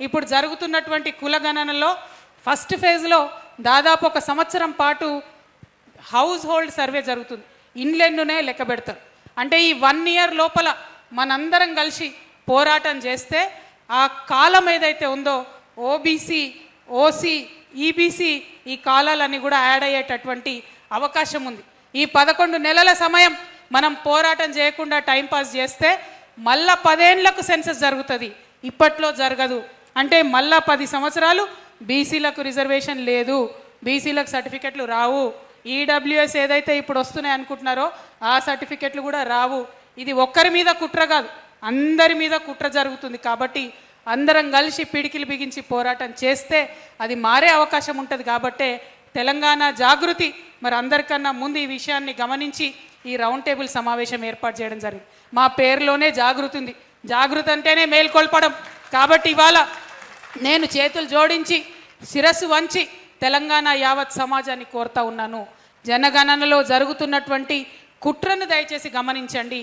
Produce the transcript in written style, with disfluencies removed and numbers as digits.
ఇప్పుడు జరుగుతున్నటువంటి కులగణనలో ఫస్ట్ ఫేజ్లో దాదాపు 1 సంవత్సరం పాటు హౌస్ హోల్డ్ సర్వే జరుగుతుంది. ఇండ్లెన్నునే లెక్క పెడతారు. అంటే ఈ 1 ఇయర్ లోపల మనందరం కలిసి పోరాటం చేస్తే ఆ కాలం ఏదైతే ఉందో ఓబీసీ, ఓసీ, ఈబీసీ ఈ కాలాలన్నీ కూడా యాడ్ అయ్యేటటువంటి అవకాశం ఉంది. ఈ 11 నెలల సమయం మనం పోరాటం చేయకుండా టైంపాస్ చేస్తే మళ్ళా 10 ఏళ్లకు సెన్సస్ జరుగుతుంది, ఇప్పట్లో జరగదు. అంటే మళ్ళా 10 సంవత్సరాలు బీసీలకు రిజర్వేషన్ లేదు, బీసీలకు సర్టిఫికెట్లు రావు, ఈడబ్ల్యూఎస్ ఏదైతే ఇప్పుడు వస్తున్నాయి అనుకుంటున్నారో ఆ సర్టిఫికెట్లు కూడా రావు. ఇది ఒక్కరి మీద కుట్ర కాదు, అందరి మీద కుట్ర జరుగుతుంది. కాబట్టి అందరం కలిసి పిడికిలు బిగించి పోరాటం చేస్తే అది మారే అవకాశం ఉంటుంది. కాబట్టే తెలంగాణ జాగృతి మరి అందరికన్నా ముందు ఈ విషయాన్ని గమనించి ఈ రౌండ్ టేబుల్ సమావేశం ఏర్పాటు చేయడం జరిగింది. మా పేరులోనే జాగృతి ఉంది, జాగృతి అంటేనే మేల్కొల్పడం. కాబట్టి ఇవాళ నేను చేతులు జోడించి శిరస్సు వంచి తెలంగాణ యావత్ సమాజాన్ని కోరుతా ఉన్నాను. జనగణనలో జరుగుతున్నటువంటి కుట్రను దయచేసి గమనించండి.